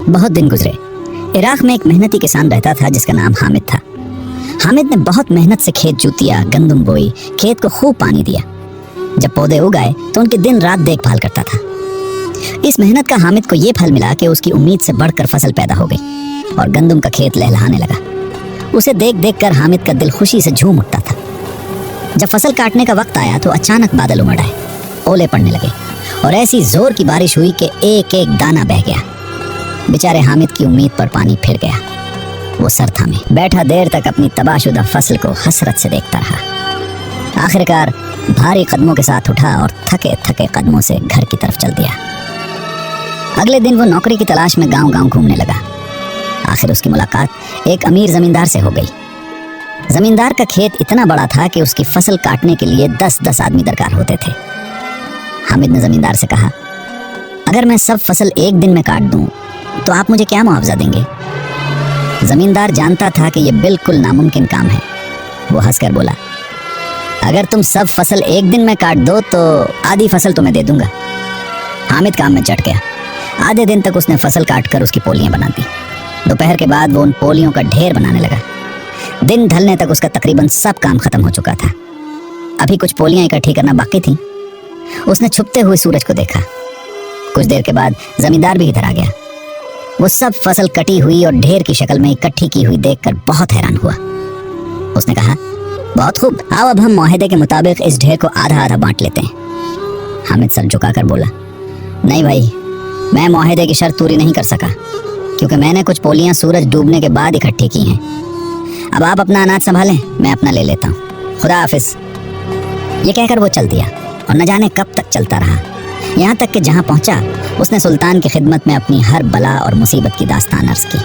बहुत दिन गुजरे। इराक में एक मेहनती किसान रहता था जिसका नाम हामिद था। हामिद ने बहुत मेहनत से खेत जोतिया, गंदम बोई, खेत को खूब पानी दिया। जब पौधे उग आए तो उनकी दिन रात देखभाल करता था। इस मेहनत का हामिद को ये फल मिला कि उसकी उम्मीद से बढ़कर फसल पैदा हो गई और गंदम का खेत लहलहाने लगा। उसे देख देख कर हामिद का दिल खुशी से झूम उठता था। जब फसल काटने का वक्त आया तो अचानक बादल उमड़ आए, ओले पड़ने लगे और ऐसी जोर की बारिश हुई कि एक एक दाना बह गया। बेचारे हामिद की उम्मीद पर पानी फिर गया। वो सर थामे बैठा देर तक अपनी तबाहशुदा फसल को हसरत से देखता रहा। आखिरकार भारी कदमों के साथ उठा और थके थके कदमों से घर की तरफ चल दिया। अगले दिन वो नौकरी की तलाश में गांव-गांव घूमने लगा। आखिर उसकी मुलाकात एक अमीर जमींदार से हो गई। जमींदार का खेत इतना बड़ा था कि उसकी फसल काटने के लिए 10-10 आदमी दरकार होते थे। हामिद ने जमींदार से कहा, अगर मैं सब फसल एक दिन में काट दूं तो आप मुझे क्या मुआवजा देंगे? जमींदार जानता था कि यह बिल्कुल नामुमकिन काम है। वो हंसकर बोला, अगर तुम सब फसल एक दिन में काट दो तो आधी फसल तुम्हें दे दूंगा। हामिद काम में चढ़ गया। आधे दिन तक उसने फसल काटकर उसकी पोलियां बना दी। दोपहर के बाद वो उन पोलियों का ढेर बनाने लगा। दिन ढलने तक उसका तकरीबन सब काम खत्म हो चुका था। अभी कुछ पोलियां इकट्ठी करना बाकी थी। उसने छुपते हुए सूरज को देखा। कुछ देर के बाद जमींदार भी इधर आ गया। वो सब फसल कटी हुई और ढेर की शक्ल में इकट्ठी की हुई देखकर बहुत हैरान हुआ। उसने कहा, बहुत खूब, आओ अब हम मुआहदे के मुताबिक इस ढेर को आधा आधा बांट लेते हैं। हामिद सर झुकाकर बोला, नहीं भाई, मैं मुआहदे की शर्त पूरी नहीं कर सका क्योंकि मैंने कुछ पोलियां सूरज डूबने के बाद इकट्ठी की हैं। अब आप अपना अनाज संभालें, मैं अपना ले लेता हूँ। खुदा हाफिज। ये कहकर वो चल दिया और न जाने कब तक चलता रहा। यहाँ तक कि जहाँ पहुँचा उसने सुल्तान की खिदमत में अपनी हर बला और मुसीबत की दास्तान अर्ज की।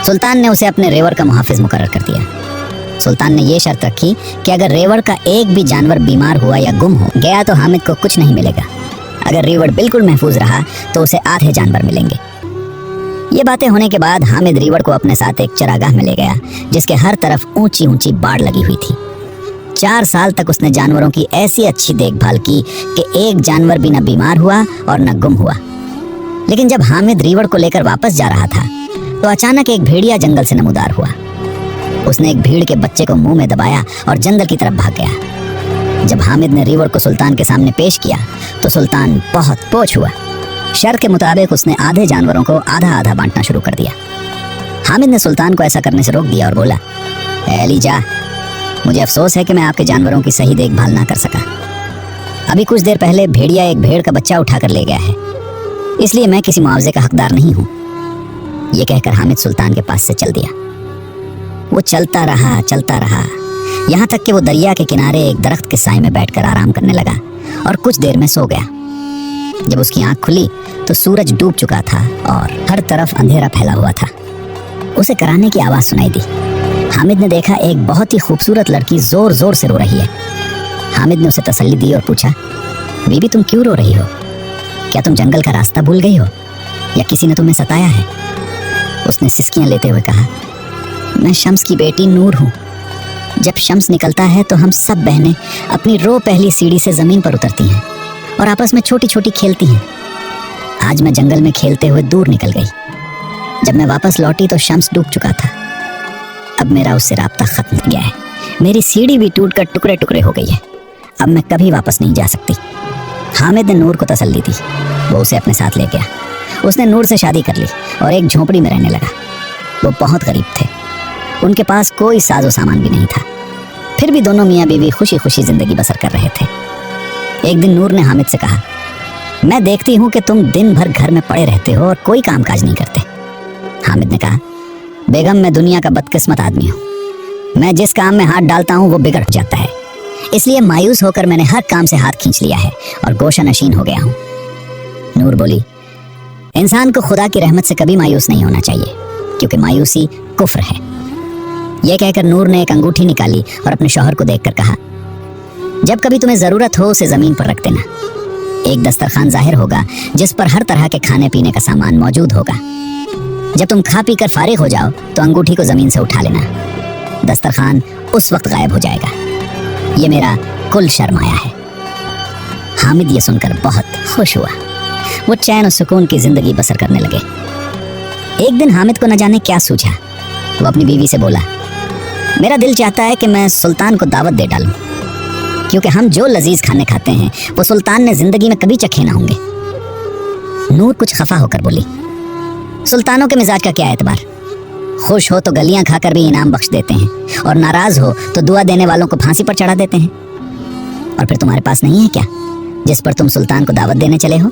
सुल्तान ने उसे अपने रेवड़ का मुहाफिज मुकर्रर कर दिया। सुल्तान ने यह शर्त रखी कि अगर रेवड़ का एक भी जानवर बीमार हुआ या गुम हो गया तो हामिद को कुछ नहीं मिलेगा। अगर रेवड़ बिल्कुल महफूज रहा तो उसे आधे जानवर मिलेंगे। ये बातें होने के बाद हामिद रेवड़ को अपने साथ एक चरागाह में ले गया जिसके हर तरफ ऊंची ऊंची बाड़ लगी हुई थी। 4 साल तक उसने जानवरों की ऐसी अच्छी देखभाल की कि एक जानवर भी न बीमार हुआ और न गुम हुआ। लेकिन जब हामिद रेवड़ को लेकर वापस जा रहा था तो अचानक एक भेड़िया जंगल से नमूदार हुआ। उसने एक भीड़ के बच्चे को मुंह में दबाया और जंगल की तरफ भाग गया। जब हामिद ने रेवड़ को सुल्तान के सामने पेश किया तो सुल्तान बहुत पोच हुआ। शर्त के मुताबिक उसने आधे जानवरों को आधा आधा बांटना शुरू कर दिया। हामिद ने सुल्तान को ऐसा करने से रोक दिया और बोला, अली जा, मुझे अफसोस है कि मैं आपके जानवरों की सही देखभाल ना कर सका। अभी कुछ देर पहले भेड़िया एक भेड़ का बच्चा उठाकर ले गया है, इसलिए मैं किसी मुआवजे का हकदार नहीं हूँ। ये कहकर हामिद सुल्तान के पास से चल दिया। वो चलता रहा यहाँ तक कि वो दरिया के किनारे एक दरख्त के साए में बैठकर आराम करने लगा और कुछ देर में सो गया। जब उसकी आंख खुली तो सूरज डूब चुका था और हर तरफ अंधेरा फैला हुआ था। उसे कराने की आवाज सुनाई दी। हामिद ने देखा एक बहुत ही खूबसूरत लड़की जोर जोर से रो रही है। हामिद ने उसे तसल्ली दी और पूछा, बीबी तुम क्यों रो रही हो? क्या तुम जंगल का रास्ता भूल गई हो या किसी ने तुम्हें सताया है? उसने सिसकियां लेते हुए कहा, मैं शम्स की बेटी नूर हूँ। जब शम्स निकलता है तो हम सब बहनें अपनी रो पहली सीढ़ी से जमीन पर उतरती हैं और आपस में छोटी छोटी खेलती हैं। आज मैं जंगल में खेलते हुए दूर निकल गई। जब मैं वापस लौटी तो शम्स डूब चुका था। अब मेरा उससे राब्ता खत्म हो गया है। मेरी सीढ़ी भी टूटकर टुकड़े टुकड़े हो गई है। अब मैं कभी वापस नहीं जा सकती। हामिद ने नूर को तसल्ली दी। वो उसे अपने साथ ले गया। उसने नूर से शादी कर ली और एक झोंपड़ी में रहने लगा। वो बहुत गरीब थे। उनके पास कोई साजो सामान भी नहीं था। फिर भी दोनों मियाँ बीवी खुशी खुशी जिंदगी बसर कर रहे थे। एक दिन नूर ने हामिद से कहा, मैं देखती हूँ कि तुम दिन भर घर में पड़े रहते हो और कोई काम काज नहीं करते। हामिद ने कहा, बेगम मैं दुनिया का बदकिस्मत आदमी हूँ। मैं जिस काम में हाथ डालता हूँ वो बिगड़ जाता है, इसलिए मायूस होकर मैंने हर काम से हाथ खींच लिया है और गोशा नशीन हो गया हूँ। नूर बोली, इंसान को खुदा की रहमत से कभी मायूस नहीं होना चाहिए क्योंकि मायूसी कुफ्र है। यह कहकर नूर ने एक अंगूठी निकाली और अपने शौहर को देखकर कहा, जब कभी तुम्हें जरूरत हो उसे जमीन पर रख देना। एक दस्तरखान जाहिर होगा जिस पर हर तरह के खाने पीने का सामान मौजूद होगा। जब तुम खा पी कर फारिग हो जाओ तो अंगूठी को जमीन से उठा लेना। दस्तरखान उस वक्त गायब हो जाएगा। ये मेरा कुल शर्माया है। हामिद ये सुनकर बहुत खुश हुआ। वो चैन और सुकून की जिंदगी बसर करने लगे। एक दिन हामिद को न जाने क्या सूझा। वो अपनी बीवी से बोला, मेरा दिल चाहता है कि मैं सुल्तान को दावत दे डालूं, क्योंकि हम जो लजीज खाने खाते हैं वो सुल्तान ने जिंदगी में कभी चखे ना होंगे। नूर कुछ खफा होकर बोली, सुल्तानों के मिजाज का क्या एतबार, खुश हो तो गलियां खाकर भी इनाम बख्श देते हैं और नाराज हो तो दुआ देने वालों को फांसी पर चढ़ा देते हैं। और फिर तुम्हारे पास नहीं है क्या जिस पर तुम सुल्तान को दावत देने चले हो?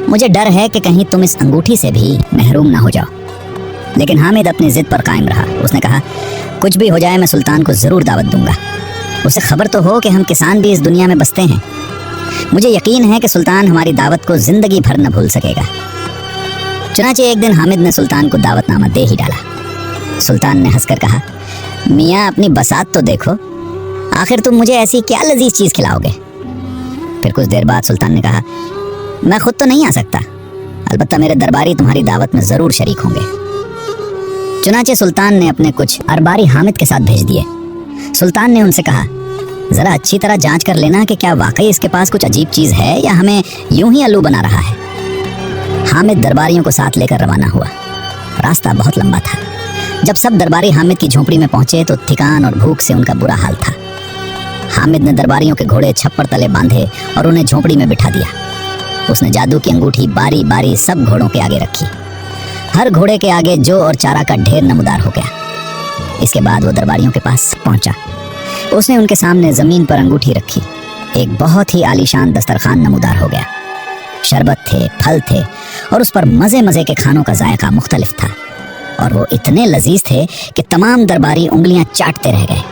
मुझे डर है कि कहीं तुम इस अंगूठी से भी महरूम ना हो जाओ। लेकिन हामिद अपनी जिद पर कायम रहा। उसने कहा, कुछ भी हो जाए मैं सुल्तान को जरूर दावत दूंगा। उसे खबर तो हो कि हम किसान भी इस दुनिया में बसते हैं। मुझे यकीन है कि सुल्तान हमारी दावत को जिंदगी भर न भूल सकेगा। चुनांचे एक दिन हामिद ने सुल्तान को दावतनामा दे ही डाला। सुल्तान ने हंसकर कहा, मियाँ अपनी बसात तो देखो, आखिर तुम मुझे ऐसी क्या लजीज चीज खिलाओगे? फिर कुछ देर बाद सुल्तान ने कहा, मैं खुद तो नहीं आ सकता, अलबत्ता मेरे दरबारी तुम्हारी दावत में जरूर शरीक होंगे। चुनांचे सुल्तान ने अपने कुछ अरबारी हामिद के साथ भेज दिए। सुल्तान ने उनसे कहा, जरा अच्छी तरह जांच कर लेना कि क्या वाकई इसके पास कुछ अजीब चीज है या हमें यूं ही अल्लू बना रहा है। हामिद दरबारियों को साथ लेकर रवाना हुआ। रास्ता बहुत लंबा था। जब सब दरबारी हामिद की झोपड़ी में पहुंचे तो थकान और भूख से उनका बुरा हाल था। हामिद ने दरबारियों के घोड़े छप्पर तले बांधे और उन्हें झोपड़ी में बिठा दिया। उसने जादू की अंगूठी बारी बारी सब घोड़ों के आगे रखी। हर घोड़े के आगे जो और चारा का ढेर नमूदार हो गया। इसके बाद वो दरबारियों के पास पहुंचा। उसने उनके सामने जमीन पर अंगूठी रखी। एक बहुत ही आलीशान दस्तरखान नमूदार हो गया। शरबत थे, फल थे और उस पर मजे मजे के खानों का जायका मुख्तलिफ था और वो इतने लजीज थे कि तमाम दरबारी उंगलियां चाटते रह गए।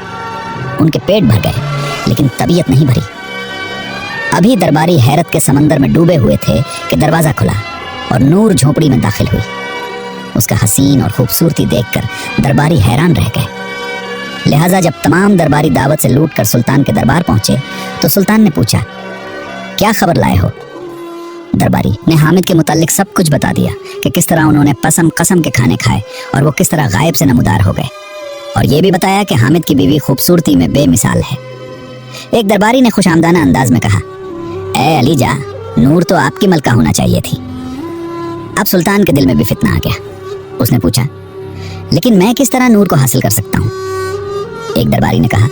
उनके पेट भर गए लेकिन तबीयत नहीं भरी। अभी दरबारी हैरत के समंदर में डूबे हुए थे कि दरवाजा खुला और नूर झोपड़ी में दाखिल हुई। उसका हसीन और खूबसूरती देखकर दरबारी हैरान रह गए। लिहाजा जब तमाम दरबारी दावत से लूटकर सुल्तान के दरबार पहुंचे तो सुल्तान ने पूछा, क्या खबर लाए हो? दरबारी ने हामिद के मुतालिक सब कुछ बता दिया कि किस तरह उन्होंने कसम कसम के खाने खाए और वो किस तरह गायब से नमूदार हो गए, और ये भी बताया कि हामिद की बीवी खूबसूरती में बेमिसाल है। एक दरबारी ने खुशामदाना अंदाज में कहा, ए अलीजा, नूर तो आपकी मलका होना चाहिए थी। अब सुल्तान के दिल में भी फितना आ गया। उसने पूछा, लेकिन मैं किस तरह नूर को हासिल कर सकता हूँ? एक दरबारी ने कहा,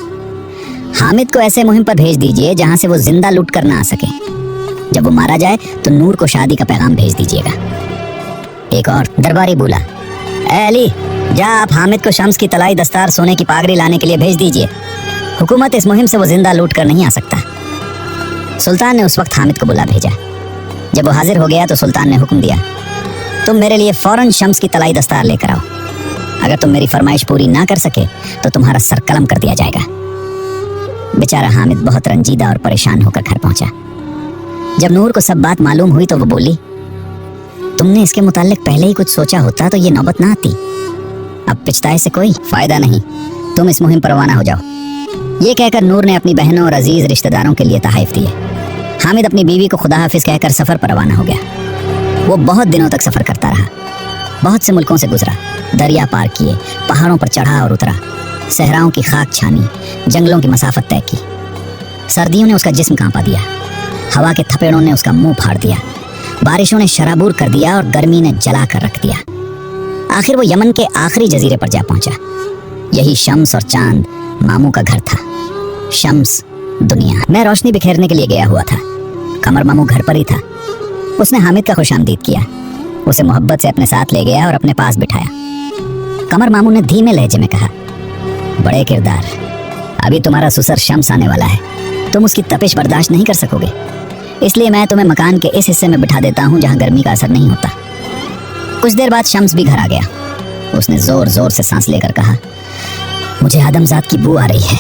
हामिद को ऐसे मुहिम पर भेज दीजिए जहां से वो जिंदा लूट कर ना आ सके। जब वो मारा जाए तो नूर को शादी का पैगाम भेज दीजिएगा। एक और दरबारी बोला, ए अली, जा आप हामिद को शम्स की तलाई दस्तार सोने की पागड़ी लाने के लिए भेज दीजिए। हुकूमत इस मुहिम से वो जिंदा लूट कर नहीं आ सकता। सुल्तान ने उस वक्त हामिद को बुला भेजा। जब वो हाजिर हो गया तो सुल्तान ने हुक्म दिया, तुम मेरे लिए फौरन शम्स की तलाई दस्तार लेकर आओ। अगर तुम मेरी फरमाइश पूरी ना कर सके तो तुम्हारा सर कलम कर दिया जाएगा। बेचारा हामिद बहुत रंजीदा और परेशान होकर घर पहुंचा। जब नूर को सब बात मालूम हुई तो वो बोली, तुमने इसके मुतालिक पहले ही कुछ सोचा होता तो ये नौबत ना आती। अब पिछताए से कोई फायदा नहीं, तुम इस मुहिम पर रवाना हो जाओ। ये कहकर नूर ने अपनी बहनों और अजीज रिश्तेदारों के लिए तहाइफ दिए। हामिद अपनी बीवी को खुदा हाफिज कहकर सफर पर रवाना हो गया। वो बहुत दिनों तक सफर करता रहा। बहुत से मुल्कों से गुजरा, दरिया पार किए, पहाड़ों पर चढ़ा और उतरा, सहराओं की खाक छानी, जंगलों की मसाफत तय की। सर्दियों ने उसका जिस्म कांपा दिया, हवा के थपेड़ों ने उसका मुंह फाड़ दिया, बारिशों ने शराबूर कर दिया और गर्मी ने जला कर रख दिया। आखिर वो यमन के आखिरी जजीरे पर जा पहुंचा। यही शम्स और चांद मामू का घर था। शम्स दुनिया में रोशनी बिखेरने के लिए गया हुआ था। कमर मामू घर पर ही था। उसने हामिद का खुशामदीद किया, उसे मोहब्बत से अपने साथ ले गया और अपने पास बिठाया। कमर मामू ने धीमे लहजे में कहा, बड़े किरदार, अभी तुम्हारा सुसर शम्स आने वाला है, तुम उसकी तपिश बर्दाश्त नहीं कर सकोगे, इसलिए मैं तुम्हें मकान के इस हिस्से में बिठा देता हूँ जहाँ गर्मी का असर नहीं होता। कुछ देर बाद शम्स भी घर आ गया। उसने जोर जोर से सांस लेकर कहा, मुझे आदमजात की बू आ रही है।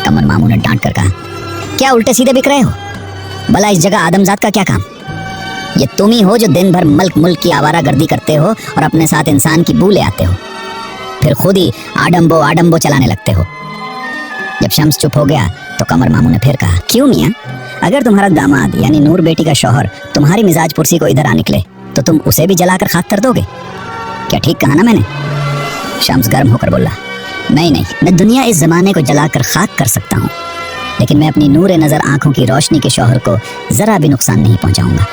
कमर मामू ने डांट कर कहा, क्या उल्टे सीधे बिक रहे हो? भला इस जगह आदमजात का क्या काम? ये तुम ही हो जो दिन भर मुल्क मुल्क की आवारागर्दी करते हो और अपने साथ इंसान की बू ले आते हो, फिर खुद ही आडम्बो आडम्बो चलाने लगते हो। जब शम्स चुप हो गया तो कमर मामू ने फिर कहा, क्यों मियाँ, अगर तुम्हारा दामाद यानी नूर बेटी का शौहर तुम्हारी मिजाज पुरसी को इधर आ निकले तो तुम उसे भी जलाकर खाक कर दोगे? क्या ठीक कहा ना मैंने? शम्स गर्म होकर बोला, नहीं नहीं, मैं दुनिया इस जमाने को जलाकर खाक कर सकता हूँ, लेकिन मैं अपनी नूर नजर आंखों की रोशनी के शौहर को जरा भी नुकसान नहीं पहुंचाऊंगा।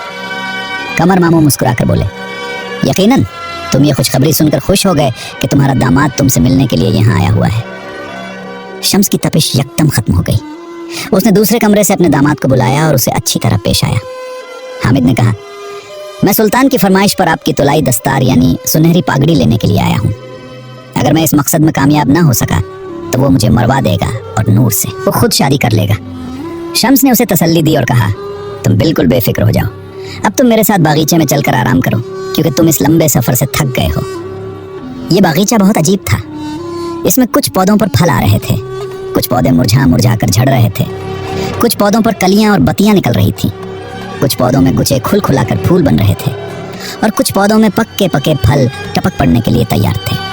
कमर मामू मुस्कुरा कर बोले, यकीनन तुम ये खुशखबरी सुनकर खुश हो गए कि तुम्हारा दामाद तुमसे मिलने के लिए यहाँ आया हुआ है। शम्स की तपिश यकदम खत्म हो गई। उसने दूसरे कमरे से अपने दामाद को बुलाया और उसे अच्छी तरह पेश आया। हामिद ने कहा, मैं सुल्तान की फरमाइश पर आपकी तुलाई दस्तार यानी सुनहरी पागड़ी लेने के लिए आया हूँ। अगर मैं इस मकसद में कामयाब ना हो सका तो वो मुझे मरवा देगा और नूर से वो खुद शादी कर लेगा। शम्स ने उसे तसल्ली दी और कहा, तुम बिल्कुल बेफिक्र हो जाओ। अब तुम मेरे साथ बागीचे में चलकर आराम करो, क्योंकि तुम इस लंबे सफर से थक गए हो। ये बागीचा बहुत अजीब था। इसमें कुछ पौधों पर फल आ रहे थे, कुछ पौधे मुरझा मुरझा कर झड़ रहे थे, कुछ पौधों पर कलियां और बत्तियां निकल रही थीं, कुछ पौधों में गुच्छे खुल खुलाकर फूल बन रहे थे और कुछ पौधों में पक्के पके फल टपक पड़ने के लिए तैयार थे।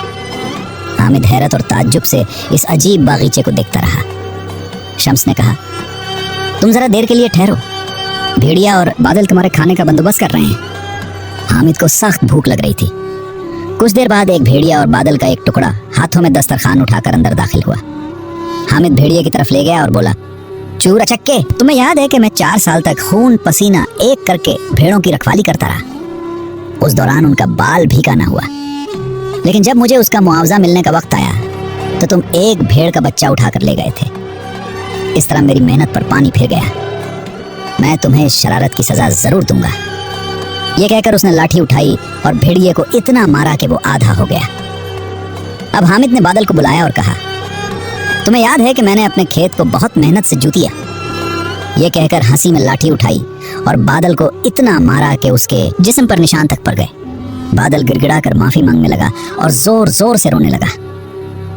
हामिद हैरत और ताज्जुब से इस अजीब बागीचे को देखता रहा। शम्स ने कहा, तुम जरा देर के लिए ठहरो, भेड़िया और बादल तुम्हारे खाने का बंदोबस्त कर रहे हैं। हामिद को सख्त भूख लग रही थी। कुछ देर बाद एक भेड़िया और बादल का एक टुकड़ा हाथों में दस्तरखान उठाकर अंदर दाखिल हुआ। हामिद भेड़िए की तरफ ले गया और बोला, चूर अचक्के, तुम्हें याद है कि मैं 4 साल तक खून पसीना एक करके भेड़ों की रखवाली करता रहा। उस दौरान उनका बाल भीगा ना हुआ, लेकिन जब मुझे उसका मुआवजा मिलने का वक्त आया तो तुम एक भेड़ का बच्चा उठाकर ले गए थे। इस तरह मेरी मेहनत पर पानी फिर गया। मैं तुम्हें इस शरारत की सजा जरूर दूंगा। ये कहकर उसने लाठी उठाई और भेड़िए को इतना मारा कि वो आधा हो गया। अब हामिद ने बादल को बुलाया और कहा, तुम्हें याद है कि मैंने अपने खेत को बहुत मेहनत से जोतिया। ये कहकर हंसी में लाठी उठाई और बादल को इतना मारा कि उसके जिस्म पर निशान तक पड़ गए। बादल गिड़गिड़ा कर माफी मांगने लगा और जोर जोर से रोने लगा।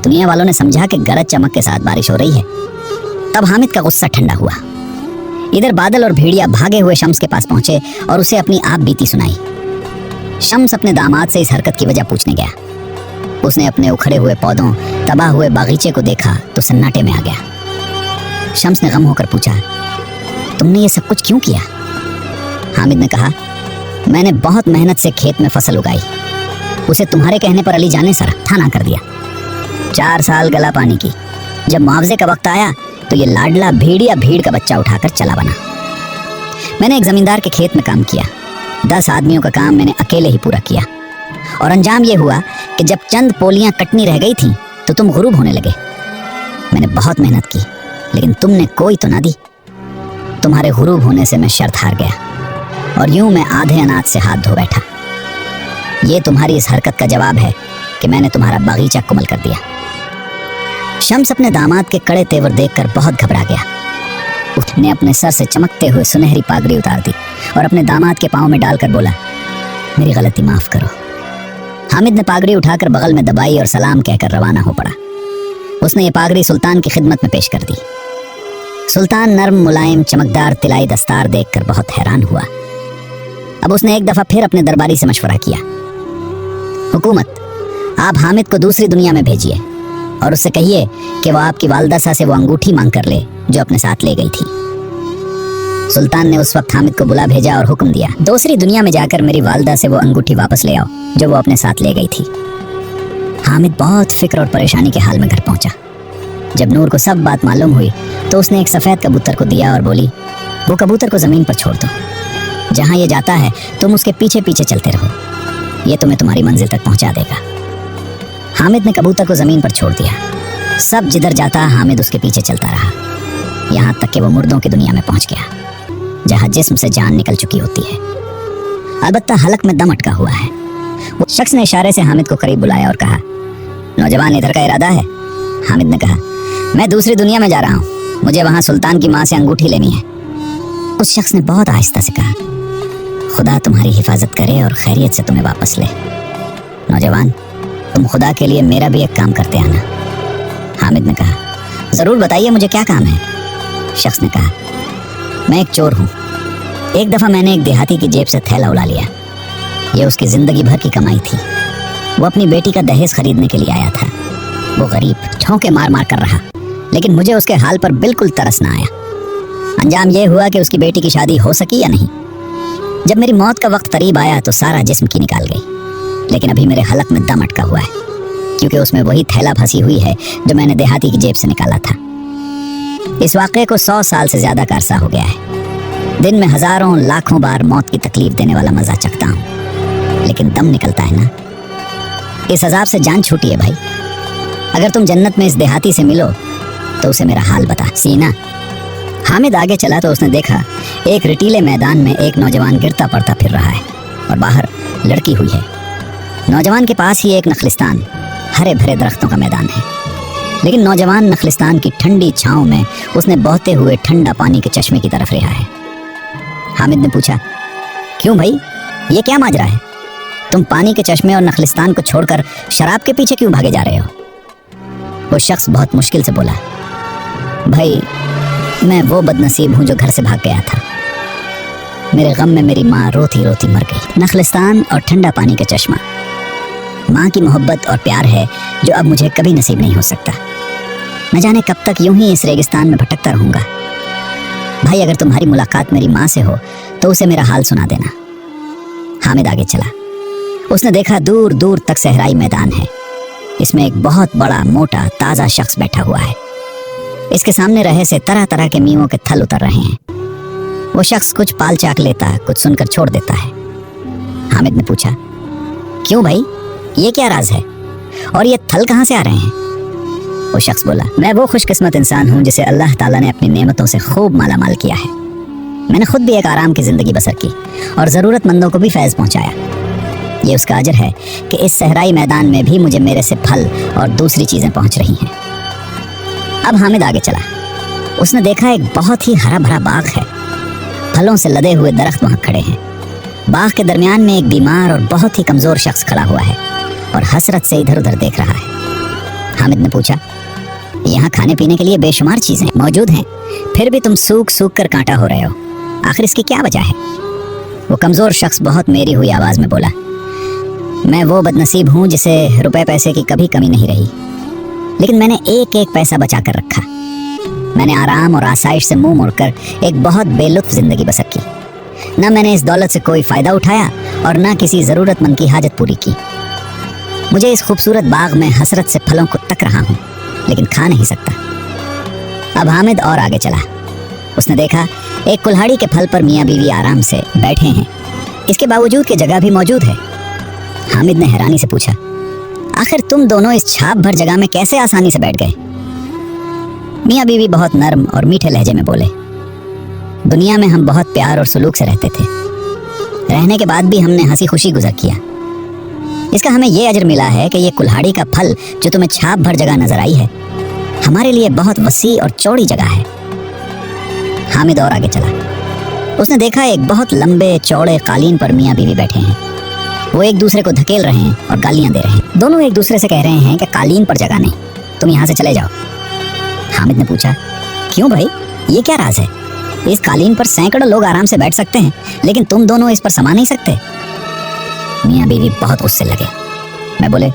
दुनिया वालों ने समझा कि गरज चमक के साथ बारिश हो रही है। तब हामिद का गुस्सा ठंडा हुआ। इधर बादल और भेड़िया भागे हुए शम्स के पास पहुंचे और उसे अपनी आप बीती सुनाई। शम्स अपने दामाद से इस हरकत की वजह पूछने गया। उसने अपने उखड़े हुए पौधों, तबाह हुए बागीचे को देखा तो सन्नाटे में आ गया। शम्स ने गम होकर पूछा, तुमने ये सब कुछ क्यों किया? हामिद ने कहा, मैंने बहुत मेहनत से खेत में फसल उगाई, उसे तुम्हारे कहने पर अली जाने सर थाना कर दिया। 4 साल गला पानी की। जब मुआवजे का वक्त आया तो ये लाडला भेड़िया भीड़ का बच्चा उठाकर चला बना। मैंने एक जमींदार के खेत में काम किया। 10 आदमियों का काम मैंने अकेले ही पूरा किया और अंजाम ये हुआ कि जब चंद पोलियां कटनी रह गई थीं तो तुम गुरूब होने लगे। मैंने बहुत मेहनत की, लेकिन तुमने कोई तो ना दी। तुम्हारे गुरूब होने से मैं शर्त हार गया और यूं मैं आधे अनाज से हाथ धो बैठा। ये तुम्हारी इस हरकत का जवाब है कि मैंने तुम्हारा बागीचा कुमल कर दिया। शम्स अपने दामाद के कड़े तेवर देखकर बहुत घबरा गया। उसने अपने सर से चमकते हुए सुनहरी पागड़ी उतार दी और अपने दामाद के पांव में डालकर बोला, मेरी गलती माफ करो। हामिद ने पागड़ी उठाकर बगल में दबाई और सलाम कहकर रवाना हो पड़ा। उसने ये पागड़ी सुल्तान की खिदमत में पेश कर दी। सुल्तान नर्म मुलायम चमकदार तिलाई दस्तार देखकर बहुत हैरान हुआ। अब उसने एक दफा फिर अपने दरबारी से मशवरा किया, हुकूमत, आप हामिद को दूसरी दुनिया में भेजिए और उससे कहिए कि वो आपकी वालदा से वो अंगूठी मांग कर ले जो अपने साथ ले गई थी। सुल्तान ने उस वक्त हामिद को बुला भेजा और हुक्म दिया, दूसरी दुनिया में जाकर मेरी वालदा से वो अंगूठी वापस ले आओ जो वो अपने साथ ले गई थी। हामिद बहुत फिक्र और परेशानी के हाल में घर पहुंचा। जब नूर को सब बात मालूम हुई तो उसने एक सफेद कबूतर को दिया और बोली, वो कबूतर को जमीन पर छोड़ दो। जहां ये जाता है तुम उसके पीछे पीछे चलते रहो, ये तुम्हें तुम्हारी मंजिल तक पहुंचा देगा। हामिद ने कबूतर को जमीन पर छोड़ दिया। सब जिधर जाता हामिद उसके पीछे चलता रहा, यहाँ तक कि वो मुर्दों की दुनिया में पहुंच गया, जहाँ जिस्म से जान निकल चुकी होती है। अलबत्ता हलक में दम अटका हुआ है। वो शख्स ने इशारे से हामिद को करीब बुलाया और कहा, नौजवान, इधर का इरादा है? हामिद ने कहा, मैं दूसरी दुनिया में जा रहा हूँ, मुझे वहाँ सुल्तान की माँ से अंगूठी लेनी है। उस शख्स ने बहुत आहिस्ता से कहा, खुदा तुम्हारी हिफाजत करे और खैरियत से तुम्हें वापस ले। नौजवान, तुम खुदा के लिए मेरा भी एक काम करते आना। हामिद ने कहा, जरूर बताइए, मुझे क्या काम है? शख्स ने कहा, मैं एक चोर हूँ। एक दफा मैंने एक देहाती की जेब से थैला उड़ा लिया। यह उसकी जिंदगी भर की कमाई थी। वो अपनी बेटी का दहेज खरीदने के लिए आया था। वो गरीब ठोंके मार मार कर रहा, लेकिन मुझे उसके हाल पर बिल्कुल तरस ना आया। अंजाम यह हुआ कि उसकी बेटी की शादी हो सकी या नहीं। जब मेरी मौत का वक्त करीब आया तो सारा जिस्म की निकाल गई, लेकिन अभी मेरे हलक में दम अटका हुआ है, क्योंकि उसमें वही थैला फंसी हुई है जो मैंने देहाती की जेब से निकाला था। इस वाक़े को 100 साल से ज्यादा का अरसा हो गया है। दिन में हजारों लाखों बार मौत की तकलीफ देने वाला मजा चखता हूँ, लेकिन दम निकलता है ना, इस अजाब से जान छूटी है भाई। अगर तुम जन्नत में इस देहाती से मिलो तो उसे मेरा हाल बता। सीना। हामिद आगे चला तो उसने देखा एक रेतीले मैदान में एक नौजवान गिरता पड़ता फिर रहा है और बाहर लड़की हुई है। नौजवान के पास ही एक नखलिस्तान, हरे भरे दरख्तों का मैदान है, लेकिन नौजवान नखलिस्तान की ठंडी छांव में उसने बहते हुए ठंडा पानी के चश्मे की तरफ रहा है। हामिद ने पूछा, क्यों भाई, ये क्या माजरा है? तुम पानी के चश्मे और नखलिस्तान को छोड़कर शराब के पीछे क्यों भागे जा रहे हो? वो शख्स बहुत मुश्किल से बोला, भाई मैं वो बदनसीब हूँ जो घर से भाग गया था। मेरे गम में मेरी माँ रोती रोती मर गई। नखलिस्तान और ठंडा पानी का चश्मा माँ की मोहब्बत और प्यार है जो अब मुझे कभी नसीब नहीं हो सकता। न जाने कब तक यूं ही इस रेगिस्तान में भटकता रहूंगा। भाई अगर तुम्हारी मुलाकात मेरी माँ से हो तो उसे मेरा हाल सुना देना। हामिद आगे चला। उसने देखा दूर दूर तक सहराई मैदान है। इसमें एक बहुत बड़ा मोटा ताज़ा शख्स बैठा हुआ है। इसके सामने रहे से तरह तरह के मीवों के थल उतर रहे हैं। वो शख्स कुछ पाल चाक लेता, कुछ सुनकर छोड़ देता है। हामिद ने पूछा, क्यों भाई, ये क्या राज है और ये थल कहाँ से आ रहे हैं? वो शख्स बोला, मैं वो खुशकिस्मत इंसान हूँ जिसे अल्लाह ताला ने अपनी नेमतों से खूब माला माल किया है। मैंने खुद भी एक आराम की ज़िंदगी बसर की और ज़रूरतमंदों को भी फैज़ पहुँचाया। ये उसका अजर है कि इस सहराई मैदान में भी मुझे मेरे से फल और दूसरी चीज़ें पहुँच रही हैं। अब हामिद आगे चला। उसने देखा एक बहुत ही हरा भरा बाग है। फलों से लदे हुए दरख्त वहाँ खड़े हैं। बाग के दरमियान में एक बीमार और बहुत ही कमज़ोर शख्स खड़ा हुआ है और हसरत से इधर उधर देख रहा है। हामिद ने पूछा, यहाँ खाने पीने के लिए बेशुमार चीज़ें मौजूद हैं, फिर भी तुम सूख सूख कर कांटा हो रहे हो, आखिर इसकी क्या वजह है? वो कमज़ोर शख्स बहुत मेरी हुई आवाज़ में बोला, मैं वो बदनसीब हूँ जिसे रुपए पैसे की कभी कमी नहीं रही, लेकिन मैंने एक एक पैसा बचा कर रखा। मैंने आराम और आसाइश से मुंह मोड़कर एक बहुत बेलुत्फ ज़िंदगी बसर की। न मैंने इस दौलत से कोई फ़ायदा उठाया और न किसी ज़रूरतमंद की हाजत पूरी की। मुझे इस खूबसूरत बाग में हसरत से फलों को तक रहा हूँ, लेकिन खा नहीं सकता। अब हामिद और आगे चला। उसने देखा एक कुल्हाड़ी के फल पर मियाँ बीवी आराम से बैठे हैं। इसके बावजूद कि जगह भी मौजूद है। हामिद ने हैरानी से पूछा, आखिर तुम दोनों इस छाप भर जगह में कैसे आसानी से बैठ गए? मियाँ बीवी बहुत नर्म और मीठे लहजे में बोले, दुनिया में हम बहुत प्यार और सुलूक से रहते थे। रहने के बाद भी हमने हंसी खुशी गुजर किया। इसका हमें यह अजर मिला है कि ये कुल्हाड़ी का फल जो तुम्हें छाप भर जगह नजर आई है, हमारे लिए बहुत वसी और चौड़ी जगह है। हामिद और आगे चला। उसने देखा एक बहुत लंबे चौड़े कालीन पर मियाँ बीवी बैठे हैं। वो एक दूसरे को धकेल रहे हैं और गालियां दे रहे हैं। दोनों एक दूसरे से कह रहे हैं कि कालीन पर जगह नहीं, तुम यहाँ से चले जाओ। हामिद ने पूछा, क्यों भाई, ये क्या राज है? इस कालीन पर सैकड़ों लोग आराम से बैठ सकते हैं, लेकिन तुम दोनों इस पर समा नहीं सकते। मियाँ बीवी बहुत गुस्से लगे। मैं बोले,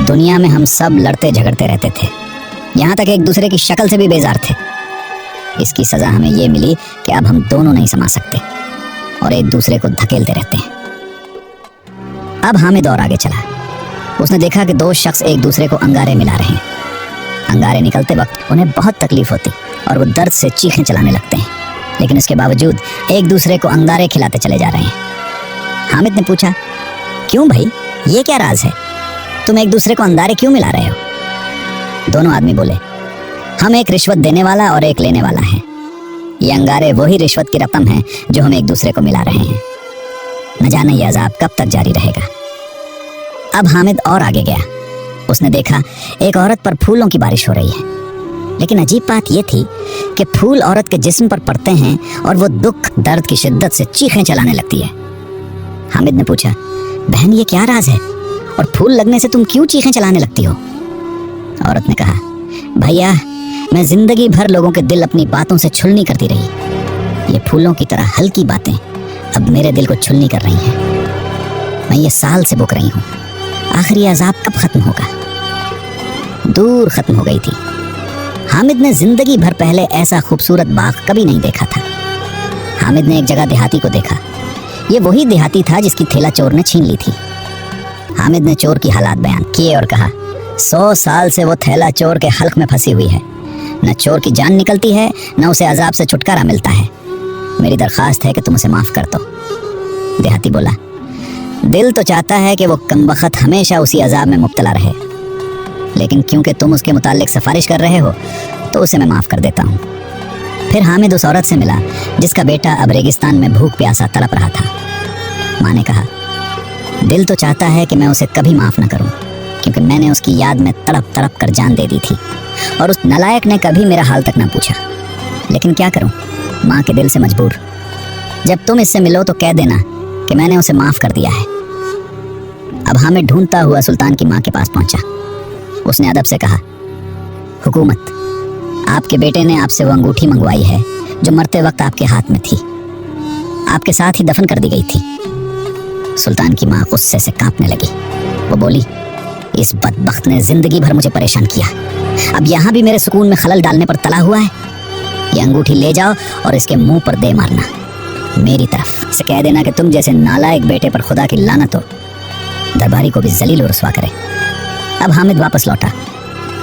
दुनिया में हम सब लड़ते झगड़ते रहते थे, यहाँ तक एक दूसरे की शक्ल से भी बेजार थे। इसकी सज़ा हमें ये मिली कि अब हम दोनों नहीं समा सकते और एक दूसरे को धकेलते रहते हैं। अब हामिद और आगे चला। उसने देखा कि दो शख्स एक दूसरे को अंगारे मिला रहे हैं। अंगारे निकलते वक्त उन्हें बहुत तकलीफ होती और वो दर्द से चीखें चलाने लगते हैं, लेकिन उसके बावजूद एक दूसरे को अंगारे खिलाते चले जा रहे हैं। हामिद ने पूछा, क्यों भाई, ये क्या राज है? तुम एक दूसरे को अंगारे क्यों मिला रहे हो? दोनों आदमी बोले, हम एक रिश्वत देने वाला और एक लेने वाला हैं। ये अंगारे वही रिश्वत की रकम है जो हम एक दूसरे को मिला रहे हैं। न जाने ये अजाब कब तक जारी रहेगा। अब हामिद और आगे गया। उसने देखा एक औरत पर फूलों की बारिश हो रही है, लेकिन अजीब बात यह थी कि फूल औरत के जिस्म पर पड़ते हैं और वो दुख दर्द की शिद्दत से चीखें चलाने लगती है। हामिद ने पूछा, बहन ये क्या राज है और फूल लगने से तुम क्यों चीखें चलाने लगती हो? औरत ने कहा, भैया मैं जिंदगी भर लोगों के दिल अपनी बातों से छुलनी करती रही। ये फूलों की तरह हल्की बातें अब मेरे दिल को छुलनी कर रही हैं। मैं ये साल से बुक रही हूँ, आखिर ये अजाब कब खत्म होगा? दूर खत्म हो गई थी। हामिद ने जिंदगी भर पहले ऐसा खूबसूरत बाग कभी नहीं देखा था। हामिद ने एक जगह देहाती को देखा। ये वही देहाती था जिसकी थैला चोर ने छीन ली थी। हामिद ने चोर की हालात बयान किए और कहा, 100 साल से वो थैला चोर के हल्क में फंसी हुई है। न चोर की जान निकलती है, न उसे अजाब से छुटकारा मिलता है। मेरी दरख्वास्त है कि तुम उसे माफ़ कर दो। देहाती बोला, दिल तो चाहता है कि वो कमबख्त हमेशा उसी अजाब में मुब्तला रहे, लेकिन क्योंकि तुम उसके मुताल्लिक सिफारिश कर रहे हो तो उसे मैं माफ़ कर देता हूँ। फिर हामिद उस औरत से मिला जिसका बेटा अब रेगिस्तान में भूख प्यासा तड़प रहा था। माँ ने कहा, दिल तो चाहता है कि मैं उसे कभी माफ़ न करूँ, क्योंकि मैंने उसकी याद में तड़प तड़प कर जान दे दी थी और उस नालायक ने कभी मेरा हाल तक ना पूछा। लेकिन क्या करूँ, माँ के दिल से मजबूर। जब तुम इससे मिलो तो कह देना कि मैंने उसे माफ़ कर दिया है। अब हामिद ढूंढता हुआ सुल्तान की माँ के पास पहुंचा। उसने अदब से कहा, हुकूमत, आपके बेटे ने आपसे वो अंगूठी मंगवाई है जो मरते वक्त आपके हाथ में थी, आपके साथ ही दफन कर दी गई थी। सुल्तान की माँ गुस्से से कांपने लगी। वो बोली, इस बदबख्त ने जिंदगी भर मुझे परेशान किया, अब यहाँ भी मेरे सुकून में खलल डालने पर तला हुआ है। ये अंगूठी ले जाओ और इसके मुंह पर दे मारना। मेरी तरफ से कह देना कि तुम जैसे नालायक बेटे पर खुदा की लानत हो, दरबारी को भी जलील और रुस्वा करे। अब हामिद वापस लौटा।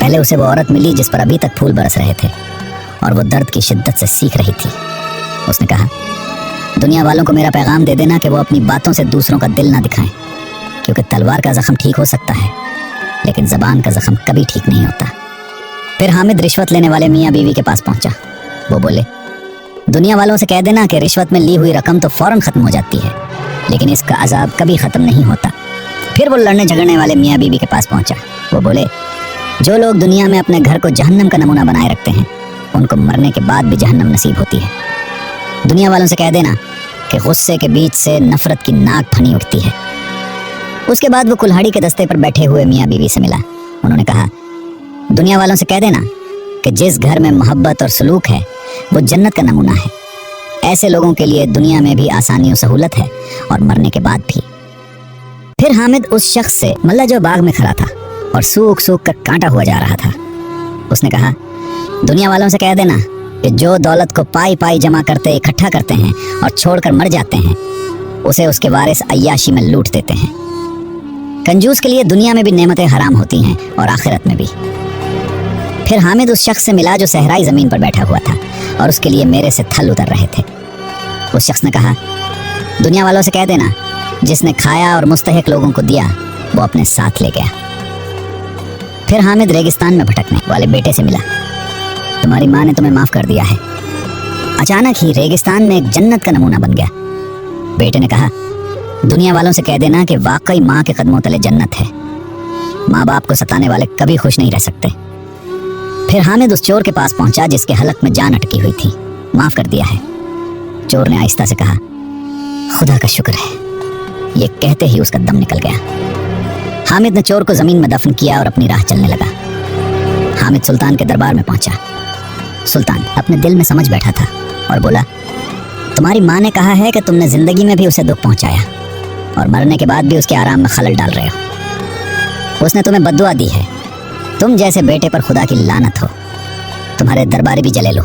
पहले उसे वो औरत मिली जिस पर अभी तक फूल बरस रहे थे और वो दर्द की शिद्दत से सीख रही थी। उसने कहा, दुनिया वालों को मेरा पैगाम दे देना कि वो अपनी बातों से दूसरों का दिल ना दिखाएं, क्योंकि तलवार का जख्म ठीक हो सकता है लेकिन ज़बान का जख्म कभी ठीक नहीं होता। फिर हामिद रिश्वत लेने वाले मियाँ बीवी के पास पहुंचा। वो बोले, दुनिया वालों से कह देना कि रिश्वत में ली हुई रकम तो फौरन ख़त्म हो जाती है, लेकिन इसका अजाब कभी ख़त्म नहीं होता। फिर वो लड़ने झगड़ने वाले मियाँ बीवी के पास पहुंचा। वो बोले, जो लोग दुनिया में अपने घर को जहन्नम का नमूना बनाए रखते हैं, उनको मरने के बाद भी जहन्नम नसीब होती है। दुनिया वालों से कह देना कि गुस्से के बीच से नफरत की नाक फनी उठती है। उसके बाद वो कुल्हाड़ी के दस्ते पर बैठे हुए मियाँ बीवी से मिला। उन्होंने कहा, दुनिया वालों से कह देना कि जिस घर में मोहब्बत और सलूक है वो जन्नत का नमूना है। ऐसे लोगों के लिए दुनिया में भी आसानी और सहूलत है और मरने के बाद भी। फिर हामिद उस शख्स से मिला जो बाग में खड़ा था और सूख सूख कर कांटा हुआ जा रहा था। उसने कहा, दुनिया वालों से कह देना कि जो दौलत को पाई पाई जमा करते इकट्ठा करते हैं और छोड़कर मर जाते हैं, उसे उसके वारिस अय्याशी में लूट देते हैं। कंजूस के लिए दुनिया में भी नेमतें हराम होती हैं और आखिरत में भी। फिर हामिद उस शख्स से मिला जो सहराई ज़मीन पर बैठा हुआ था और उसके लिए मेरे से थल उतर रहे थे। उस शख्स ने कहा, दुनिया वालों से कह देना, जिसने खाया और मुस्तहिक लोगों को दिया वो अपने साथ ले गया। फिर हामिद रेगिस्तान में भटकने वाले बेटे से मिला। तुम्हारी माँ ने तुम्हें माफ़ कर दिया है। अचानक ही रेगिस्तान में एक जन्नत का नमूना बन गया। बेटे ने कहा, दुनिया वालों से कह देना कि वाकई माँ के कदमों तले जन्नत है। माँ बाप को सताने वाले कभी खुश नहीं रह सकते। फिर हामिद उस चोर के पास पहुंचा जिसके हलक में जान अटकी हुई थी। माफ़ कर दिया है। चोर ने आहिस्ता से कहा, खुदा का शुक्र है। ये कहते ही उसका दम निकल गया। हामिद ने चोर को ज़मीन में दफन किया और अपनी राह चलने लगा। हामिद सुल्तान के दरबार में पहुंचा। सुल्तान अपने दिल में समझ बैठा था और बोला, तुम्हारी माँ ने कहा है कि तुमने ज़िंदगी में भी उसे दुख पहुंचाया और मरने के बाद भी उसके आराम में खलल डाल रहे हो। उसने तुम्हें बद्दुआ दी है। तुम जैसे बेटे पर खुदा की लानत हो। तुम्हारे दरबारी भी जले लो।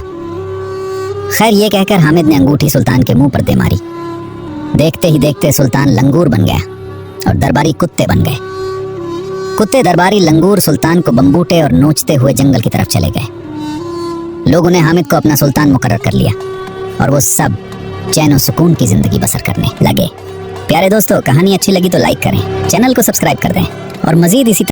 खैर, ये कहकर हामिद ने अंगूठी सुल्तान के मुंह पर दे मारी। देखते ही देखते सुल्तान लंगूर बन गया और दरबारी कुत्ते बन गए। कुत्ते दरबारी लंगूर सुल्तान को बम्बूटे और नोचते हुए जंगल की तरफ चले गए। लोगों ने हामिद को अपना सुल्तान मुकर्रर कर लिया और वो सब चैन और सुकून की जिंदगी बसर करने लगे। प्यारे दोस्तों, कहानी अच्छी लगी तो लाइक करें, चैनल को सब्सक्राइब कर दें और मजीद इसी